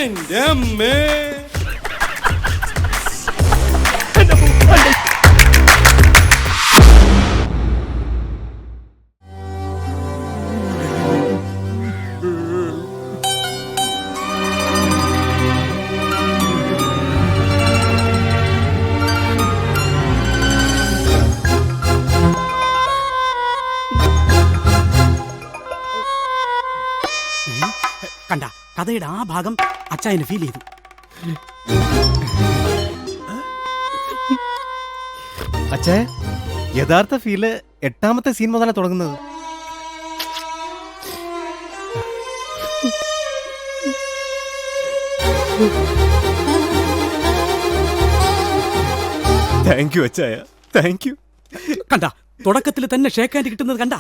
എന്റെ അമ്മേ. കണ്ട കഥയുടെ ആ ഭാഗം അച്ചായന് ഫീൽ ചെയ്തു. അച്ഛാ, യഥാർത്ഥ ഫീല് 8ാമത്തെ സീൻ മുതലാണ് തുടങ്ങുന്നത്. താങ്ക് യു അച്ചായ, താങ്ക് യു. കണ്ട തുടക്കത്തിൽ തന്നെ ഷേക്ക് ഹാൻഡ് കിട്ടുന്നത് കണ്ട.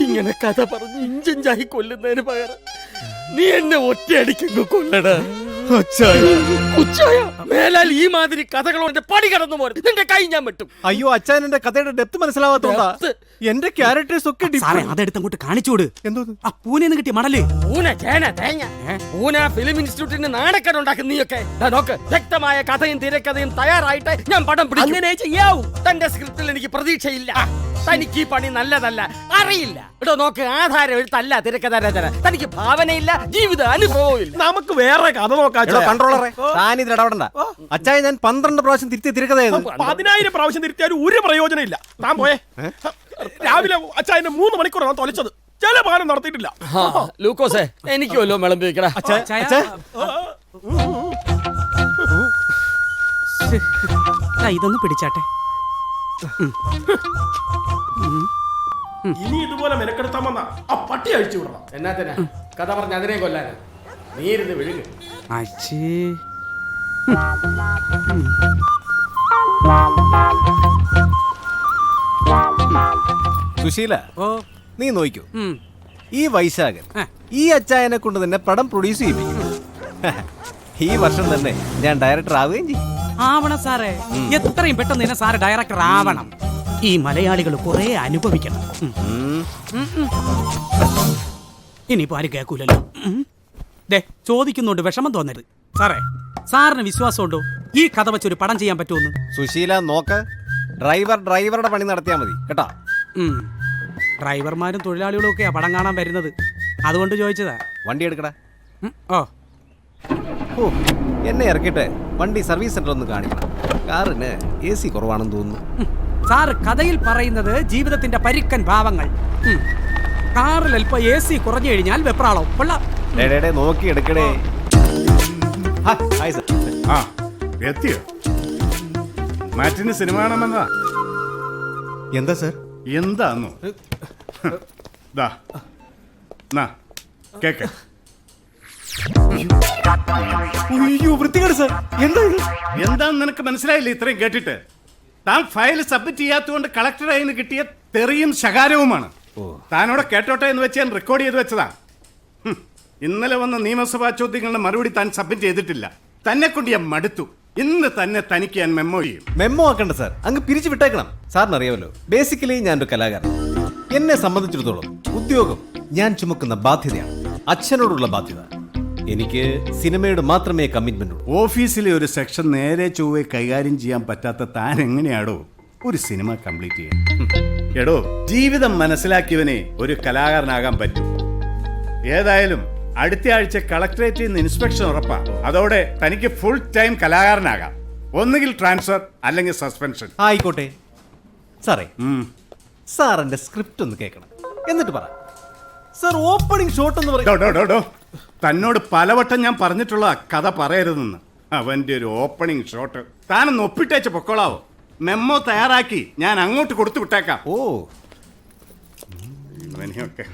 ഇങ്ങനെ കഥ പറഞ്ഞ് ഇഞ്ചിഞ്ചായി കൊല്ലുന്നതിന് പകരം നീ എന്നെ ഒറ്റയടിക്കങ്ങ് കൊല്ലടാ. മേലാൽ ഈ മാതിരി കഥകളോടെ പടി കടന്നു പോരും. നിന്റെ കൈ ഞാൻ വെട്ടും. അയ്യോ അച്ഛൻ, എന്റെ കഥയുടെ ഡെപ്ത് മനസ്സിലാവാത്തോണ്ടാ. എന്റെ ക്യാരക്ടേഴ്സ് ഒക്കെ അതെടുത്ത് അങ്ങോട്ട് കാണിച്ചോട്. എന്തോ ആ പൂനെന്ന് കിട്ടിയ മടല്. പൂന ചേന തേങ്ങ പൂന ഫിലിം ഇൻസ്റ്റിറ്റ്യൂട്ടിന് നാണക്കേട് ഉണ്ടാക്കും നീയൊക്കെ. നോക്ക്, വ്യക്തമായ കഥയും തിരക്കഥയും തയ്യാറായിട്ട് ഞാൻ പടം പിടിക്കും. അങ്ങനെ ചെയ്യാവൂ. തന്റെ സ്ക്രിപ്റ്റിൽ എനിക്ക് പ്രതീക്ഷയില്ല. തനിക്ക് ഈ പണി നല്ലതല്ല, അറിയില്ല. ഇടോ നോക്ക്, ആധാരം എഴുത്തല്ല തിരക്കഥ രചന. തനിക്ക് ഭാവനയില്ല, ജീവിത അനുഭവവും ഇല്ല. നമുക്ക് വേറെ കഥ നോക്കാം. കൺട്രോളറെ, താനിത് ഇടപെടണ്ട. അച്ചായ, ഞാൻ 12 പ്രാവശ്യം തിരുത്തി തിരക്കഥയത്. 10,000 പ്രാവശ്യം തിരുത്തിയാലും ഒരു പ്രയോജനം ഇല്ല. താൻ പോയേ. രാവിലെ അച്ചായന്റെ 3 മണിക്കൂറാണ് തൊലച്ചത്. ചില പാലം നടത്തിയിട്ടില്ല. ലൂക്കോസേ, എനിക്ക് വല്ലോ വിളമ്പി വെക്കടാ. ഇതൊന്ന് പിടിച്ചാട്ടെ. ഇനി ഇതുപോലെ മെനക്കെടുത്താൻ വന്ന ആ പട്ടി അഴിച്ചു വിടണം. എന്നാ തന്നെ കഥ പറഞ്ഞ അതിനെ കൊല്ലാനാ. നീ ഇരുന്ന് വിഴുങ്ങ്. സുശീല, നീ നോക്കൂ, ഈ വൈശാഖൻ ഈ അച്ചായനെ കൊണ്ട് തന്നെ പടം പ്രൊഡ്യൂസ് ചെയ്യിപ്പിക്കും. ഈ വർഷം തന്നെ ഞാൻ ഡയറക്ടർ ആവുകയും ചെയ്യും. ആവണം സാറേ, എത്രയും പെട്ടെന്ന് തന്നെ സാറ് ഡയറക്ടർ ആവണം. ഈ മലയാളികൾ കുറെ അനുഭവിക്കണം. ഇനിയിപ്പോ ആരും കേൾക്കൂലല്ലോ. ചോദിക്കുന്നുണ്ട്, വിഷമം തോന്നരുത്. സാറേ, സാറിന് വിശ്വാസമുണ്ടോ ഈ കഥ വെച്ചൊരു പടം ചെയ്യാൻ പറ്റുമെന്ന്? സുശീല, നോക്ക്, ഡ്രൈവറുടെ പണി നടത്തിയാൽ മതി കേട്ടോ. ഡ്രൈവർമാരും തൊഴിലാളികളും ഒക്കെയാ പടം കാണാൻ വരുന്നത്, അതുകൊണ്ട് ചോദിച്ചതാ. വണ്ടി എടുക്കടാ. ഓ, എന്നെ ഇറക്കിട്ടെ വണ്ടി സർവീസ് സെന്റർ ഒന്ന് കാണിക്കണം. കാറിന് AC കുറവാണെന്ന് തോന്നുന്നു. സാറ് കഥയിൽ പറയുന്നത് ജീവിതത്തിന്റെ പരുക്കൻ ഭാവങ്ങൾ. കാറിൽ അല്പം AC കുറഞ്ഞു കഴിഞ്ഞാൽ വെപ്രാളം. നോക്കി എടുക്കടേ. എത്തിയോ? മാറ്റിന് സിനിമ കാണാമെന്നാ. എന്താ സർ? എന്താന്നോ? കേക്ക. വൃത്തികേട് സർ. എന്താന്ന് നിനക്ക് മനസ്സിലായില്ലേ ഇത്രയും കേട്ടിട്ട്? താൻ ഫയൽ സബ്മിറ്റ് ചെയ്യാത്തതുകൊണ്ട് കളക്ടറായി നിന്ന് കിട്ടിയ തെറിയും ശകാരവുമാണ്. താനോടെ കേട്ടോട്ടെ എന്ന് വെച്ച് ഞാൻ റെക്കോർഡ് ചെയ്ത് വെച്ചതാ. ഇന്നലെ വന്ന നിയമസഭാ ചോദ്യങ്ങളുടെ മറുപടി താൻ സബ്മിറ്റ് ചെയ്തിട്ടില്ല. തന്നെ കൊണ്ട് ഞാൻ മടുത്തു. ഇന്ന് തന്നെ തനിക്ക് ഞാൻ മെമ്മോ ചെയ്യും. മെമ്മോ ആക്കണ്ട സാർ, അങ്ങ് പിരിച്ചു വിട്ടേക്കണം. സാറിന് അറിയാമല്ലോ, ബേസിക്കലി ഞാനൊരു കലാകാരൻ. എന്നെ സംബന്ധിച്ചിടത്തോളം ഉദ്യോഗം ഞാൻ ചുമക്കുന്ന ബാധ്യതയാണ്, അച്ഛനോടുള്ള ബാധ്യത. എനിക്ക് സിനിമയോട് മാത്രമേ കമ്മിറ്റ്മെന്റ് ഉള്ളൂ. ഓഫീസിലെ ഒരു സെക്ഷൻ നേരെ ചൊവ്വെ കൈകാര്യം ചെയ്യാൻ പറ്റാത്ത താൻ എങ്ങനെയാടോ ഒരു സിനിമ കംപ്ലീറ്റ് ചെയ്യാൻ? എടോ, ജീവിതം മനസ്സിലാക്കിയവനെ ഒരു കലാകാരനാകാൻ പറ്റും. ഏതായാലും അടുത്ത ആഴ്ച കളക്ടറേറ്റിൽ നിന്ന് ഇൻസ്പെക്ഷൻ ഉറപ്പാ. അതോടെ തനിക്ക് ഫുൾ ടൈം കലാകാരനാകാം. ഒന്നുകിൽ ട്രാൻസ്ഫർ അല്ലെങ്കിൽ സസ്പെൻഷൻ. ആയിക്കോട്ടെ സാറേ. സാർ എന്റെ സ്ക്രിപ്റ്റ് ഒന്ന് കേൾക്കണം, എന്നിട്ട് പറ. സാർ, ഓപ്പണിംഗ് ഷോട്ട് എന്ന് പറയും. തന്നോട് പലവട്ടം ഞാൻ പറഞ്ഞിട്ടുള്ള കഥ പറയരുതെന്ന്. അവന്റെ ഒരു ഓപ്പണിംഗ് ഷോട്ട് താനൊന്ന് ഒപ്പിട്ടേച്ച് പൊക്കോളാവോ? മെമ്മോ തയ്യാറാക്കി ഞാൻ അങ്ങോട്ട് കൊടുത്തു വിട്ടേക്കാം. ഓ, ഇവനെയൊക്കെ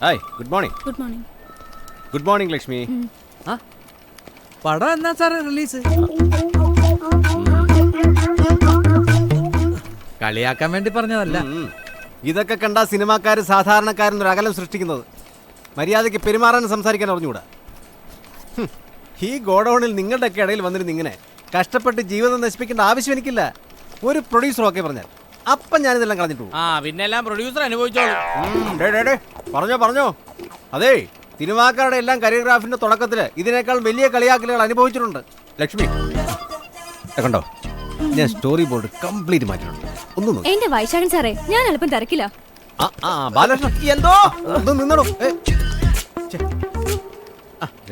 hi, good morning. Good morning Lakshmi. പടം എന്നാ സാറേ റിലീസ്? കളിയാക്കാൻ വേണ്ടി പറഞ്ഞതല്ല. ഇതൊക്കെ കണ്ട സിനിമാക്കാര് സാധാരണക്കാരൻ ഒരു അകലം സൃഷ്ടിക്കുന്നത്. മര്യാദയ്ക്ക് പെരുമാറാനും സംസാരിക്കാൻ അറിഞ്ഞുകൂടാ. ഈ ഗോഡൌണിൽ നിങ്ങളുടെയൊക്കെ ഇടയിൽ വന്നിരുന്ന് ഇങ്ങനെ കഷ്ടപ്പെട്ട് ജീവിതം നശിപ്പിക്കേണ്ട ആവശ്യം എനിക്കില്ല. ഒരു പ്രൊഡ്യൂസർ ഓക്കെ പറഞ്ഞാൽ അപ്പം ഞാനിതെല്ലാം കളഞ്ഞിട്ടു പോകും. ആ പിന്നെ എല്ലാം പ്രൊഡ്യൂസർ അനുഭവിച്ചോളൂ. പറഞ്ഞോ. അതേ, സിനിമാക്കാരുടെ എല്ലാം കരിയോഗ്രാഫിന്റെ തുടക്കത്തില് ഇതിനേക്കാൾ വലിയ കളിയാക്കലുകൾ അനുഭവിച്ചിട്ടുണ്ട്. ലക്ഷ്മി കണ്ടോ, ഞാൻ സ്റ്റോറി ബോർഡ് കംപ്ലീറ്റ് മാറ്റിയിട്ടുണ്ട്. ഒന്നും നോക്ക്. എന്റെ വൈശാഖൻ സാറേ, ഞാൻ അല്പം തിരക്കില്ല. ബാലകൃഷ്ണൻ എന്തോ ഒന്ന് നിന്നടോ.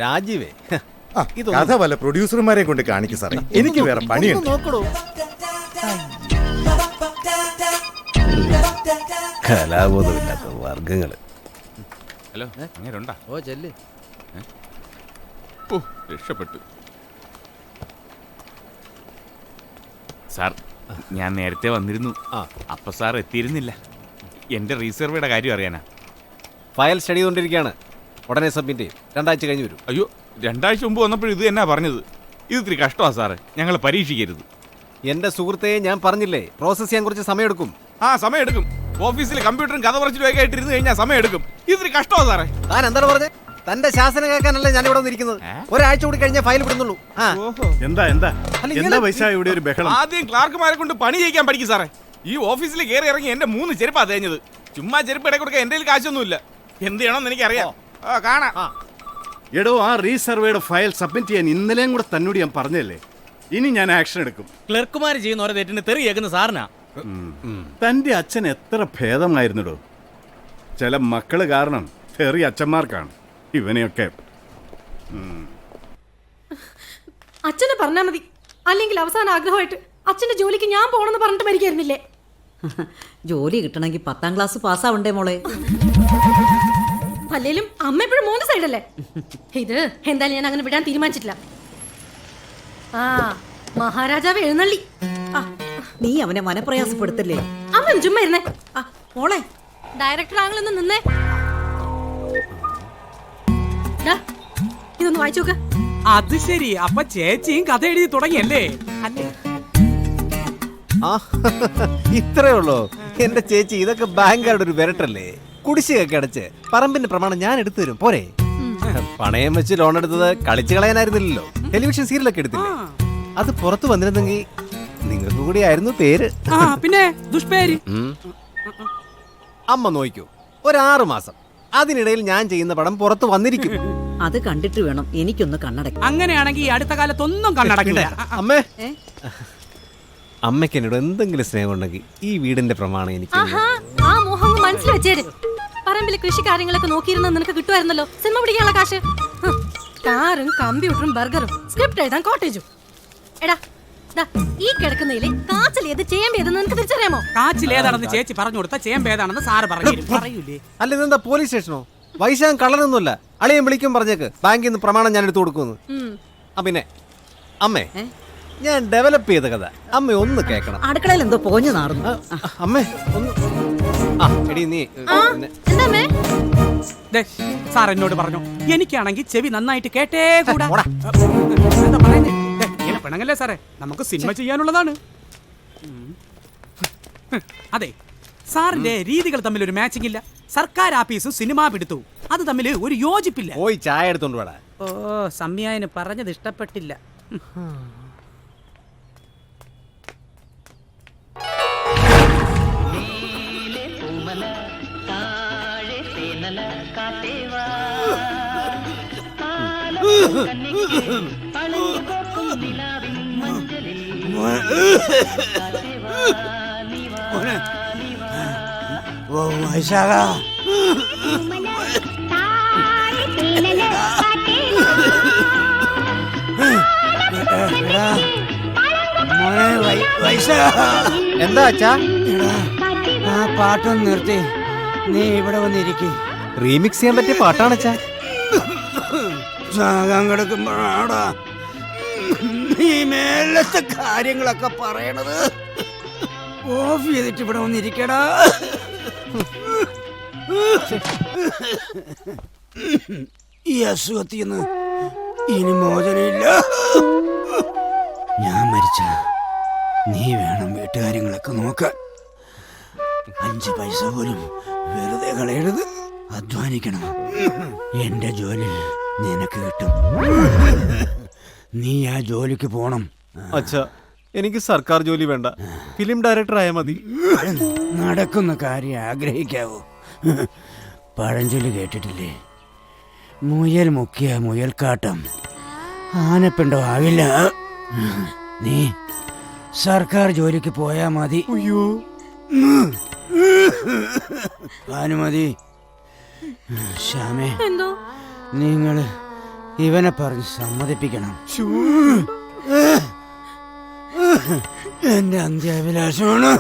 രാജീവേ, കഥ വല്ല പ്രൊഡ്യൂസർമാരെ കൊണ്ട് കാണിക്കും സാറേ, എനിക്ക് വേറെ പണിയുണ്ട്. നോക്കടോ. കലാബോധമില്ലാത്ത വർഗങ്ങള്. ഹലോ, അങ്ങേരുണ്ടാ? ഓ ചെല്ല്. ഓ, രക്ഷപ്പെട്ടു. സാർ, ഞാൻ നേരത്തെ വന്നിരുന്നു. അപ്പൊ സാർ എത്തിയിരുന്നില്ല. എന്റെ റീസർവേയുടെ കാര്യം അറിയാനാ. ഫയൽ സ്റ്റഡി ചെയ്തുകൊണ്ടിരിക്കുകയാണ്. ഉടനെ സബ്മിറ്റ് ചെയ്യും. 2 ആഴ്ച കഴിഞ്ഞ് വരും. അയ്യോ, 2 ആഴ്ച മുമ്പ് വന്നപ്പോഴും ഇത് എന്നാ പറഞ്ഞത്. ഇത് ഇത്തിരി കഷ്ടമാ സാറേ, ഞങ്ങൾ പരീക്ഷിക്കരുത്. എന്റെ സുഹൃത്തെ, ഞാൻ പറഞ്ഞില്ലേ പ്രോസസ് ചെയ്യാൻ കുറച്ച് സമയമെടുക്കും. സമയം എടുക്കും. ഓഫീസിൽ കമ്പ്യൂട്ടറും കഥ പറച്ചിലും ഒക്കെ ആയിട്ടിരുന്ന് കഴിഞ്ഞാൽ സമയം എടുക്കും. ഇത്തിരി കഷ്ടമാ സാറേ. താൻ എന്താണ് പറഞ്ഞത്? തന്റെ ശാസനം കേൾക്കാനല്ലേ ഞാൻ ഇവിടെ വന്നിരിക്കുന്നത്. ഒരാഴ്ച കൂടി കഴിഞ്ഞാൽ ഫയൽ വിടുന്നുള്ളൂ. എന്താ പൈസ ഇവിടെ ഒരു ബഹളം? ആദ്യം ക്ലാർക്കുമാരെ കൊണ്ട് പണി ചെയ്യിക്കാൻ പഠിക്കും സാറേ. ഈ ഓഫീസിൽ കയറി ഇറങ്ങി എന്റെ 3 ചെരുപ്പാ തേഞ്ഞത്. ചുമ്മാ ചെരുപ്പ് ഇടയിൽ കൊടുക്കാൻ എന്റെ കാശൊന്നുമില്ല. എന്ത് ചെയ്യണമെന്ന് എനിക്കറിയാം. കാണാം. എടോ, ആ റീസർവേയുടെ ഫയൽ സബ്മിറ്റ് ചെയ്യാൻ ഇന്നലെയും കൂടെ തന്നോട് ഞാൻ പറഞ്ഞല്ലേ. ഇനി ഞാൻ ആക്ഷൻ എടുക്കും. ക്ലർക്കുമാർ ചെയ്യുന്ന ഓരോ തെറ്റിന് തെറി കേൾക്കുന്ന സാറിനാ. തന്റെ അച്ഛൻ എത്ര ഭേദമായിരുന്നിടോ. ചില മക്കള് കാരണം തെറി അച്ഛന്മാർക്കാണ്. ഇവനെയൊക്കെ അച്ഛനെ പറഞ്ഞാ മതി. അല്ലെങ്കിൽ അവസാന ആഗ്രഹമായിട്ട് അച്ഛന്റെ ജോലിക്ക് ഞാൻ പോണെന്ന് പറഞ്ഞിട്ട് മരിക്കായിരുന്നില്ലേ? ജോലി കിട്ടണമെങ്കിൽ 10ാം ക്ലാസ് പാസ്സാവണ്ടേ മോളെ? അല്ലേലും അമ്മ എപ്പോഴും മോന്റെ സൈഡല്ലേ. ഇത് എന്തായാലും ഞാൻ അങ്ങനെ വിടാൻ തീരുമാനിച്ചിട്ടില്ല. മഹാരാജാവ് എഴുന്നള്ളി. നീ അവനെ മനപ്രയാസപ്പെടുത്തല്ലേ. അവൻ ചുമ്മാ ഇരുന്നേ. മോളെ, ഡയറക്ടർ ആങ്ങളൊന്ന് നിന്നേ. ഇതൊന്ന് വായിച്ചു നോക്ക്. അത് ശരി, അപ്പൊ ചേച്ചിയും കഥ എഴുതി തുടങ്ങിയല്ലേ? അല്ലേ? ഇത്രേ ഉള്ളൂ എന്റെ ചേച്ചി. ഇതൊക്കെ ബാങ്കുകാരുടെ ഒരു വിരട്ടല്ലേ. കുടിശ്ശികൊക്കെ അടച്ച് പറമ്പിന്റെ പ്രമാണം ഞാൻ എടുത്തു തരും പോരെ. പണയം വെച്ച് ലോൺ എടുത്തത് കളിച്ചു കളയാനായിരുന്നില്ലല്ലോ. ടെലിവിഷൻ സീരിയലൊക്കെ എടുത്തില്ലേ, അത് പുറത്തു വന്നിരുന്നെങ്കിൽ നിങ്ങൾക്ക് കൂടി ആയിരുന്നു പേര്. പിന്നെ ദുഷ്പേര്. അമ്മ നോക്കൂ, ഒരു 6 മാസം. അതിനിടയിൽ ഞാൻ ചെയ്യുന്ന പടം പുറത്തു വന്നിരിക്കും. അത് കണ്ടിട്ട് വേണം എനിക്കൊന്ന് കണ്ണടയ്ക്കാൻ. അങ്ങനെയാണെങ്കിൽ ഈ അടുത്ത കാലത്തൊന്നും കണ്ണടക്കില്ല. അമ്മേ, അമ്മയ്ക്ക് എന്നോട് എന്തെങ്കിലും സ്നേഹം ഉണ്ടെങ്കിൽ ഈ വീടിന്റെ പ്രമാണം എനിക്ക്. ആ മോഹം മനസ്സിൽ വെച്ചേര്. പറമ്പിലെ കൃഷി കാര്യങ്ങളൊക്കെ നോക്കിയിരുന്ന നിനക്ക് കിട്ടുമായിരുന്നല്ലോ സിനിമ പിടിക്കാനുള്ള കാശ്. കാറും കമ്പ്യൂട്ടറും ബർഗറും സ്ക്രിപ്റ്റ് എഴുതാൻ കോട്ടേജും. എടാ, ഈ കിടക്കുന്നതില് കാച്ചിലേത് ചേമ്പേതെന്ന് നിനക്ക് തിരിച്ചറിയാമോ? കാച്ചിലേതാണെന്ന് ചേച്ചി പറഞ്ഞു കൊടുത്ത ചേമ്പേതാണെന്ന് സാറ് പറയൂലേ? അല്ല, ഇതെന്താ പോലീസ് സ്റ്റേഷനോ? വൈശാഖം കള്ളനൊന്നുമല്ല. അളിയൻ വിളിക്കും പറഞ്ഞേക്ക് ബാങ്കിൽ നിന്ന് പ്രമാണം ഞാൻ എടുത്തു കൊടുക്കുന്നു. പിന്നെ അമ്മേ, ഞാൻ ഡെവലപ്പ് ചെയ്ത കഥ അമ്മ ഒന്ന് കേൾക്കണം. അടുക്കളയിൽ എന്തോ പോഞ്ഞു നാറുന്നു. അമ്മേ ഒന്ന്. എടി നീ സാർ എന്നോട് പറഞ്ഞു, എനിക്കാണെങ്കിൽ ചെവി നന്നായിട്ട് കേട്ടേ കൂടാ. എന്താ പറയുന്നേ? പിണങ്ങല്ലേ സാറേ, നമുക്ക് സിനിമ ചെയ്യാനുള്ളതാണ്. അതെ, സാറിന്റെ രീതികൾ തമ്മിൽ ഒരു മാച്ചിങ് ഇല്ല. സർക്കാർ ആഫീസും സിനിമാ പിടുത്തവും അത് തമ്മിൽ ഒരു യോജിപ്പില്ല. പോയി ചായ എടുത്തോണ്ട് വേടാ. ഓ, സമ്യായന് പറഞ്ഞത് ഇഷ്ടപ്പെട്ടില്ല. വൈശാഖ, എന്താ അച്ഛാ? ആ പാട്ടൊന്ന് നിർത്തി, നീ ഇവിടെ വന്നിരിക്കും. റീമിക്സ് ചെയ്യാൻ പറ്റിയ പാട്ടാണ് അച്ഛാ. സാഗം കിടക്കുമ്പോഴാടാ നീ മേലത്തെ കാര്യങ്ങളൊക്കെ പറയണത്. ഓഫ് ചെയ്തിട്ട് ഇവിടെ വന്നിരിക്കടാ. ഈ അസുഖത്തിന്ന് ഇനി മോചനമില്ല. ഞാൻ മരിച്ച നീ വേണം വീട്ടുകാര്യങ്ങളൊക്കെ നോക്കാൻ. 5 പൈസ പോലും വെറുതെ കളയരുത്. അധ്വാനിക്കണം. എന്റെ ജോലി നിനക്ക് കിട്ടും. നീ ആ ജോലിക്ക് പോണം. അച്ഛാ എനിക്ക് സർക്കാർ ജോലി വേണ്ട, ഫിലിം ഡയറക്ടർ ആയാൽ മതി. നടക്കുന്ന കാര്യം ആഗ്രഹിക്കാവൂ. പഴഞ്ചൊല്ലി കേട്ടിട്ടില്ലേ? മുയൽ മുക്കിയ മുയൽക്കാട്ടം ആനപ്പിണ്ടോ ആവില്ല. നീ സർക്കാർ ജോലിക്ക് പോയാ മതി. അയ്യോ ഭാനുമതി, ശ്യാമേ, എന്തോ നിങ്ങള് ഇവനെ പറഞ്ഞ് സമ്മതിപ്പിക്കണം. എന്റെ അന്ത്യാഭിലാഷമാണ്.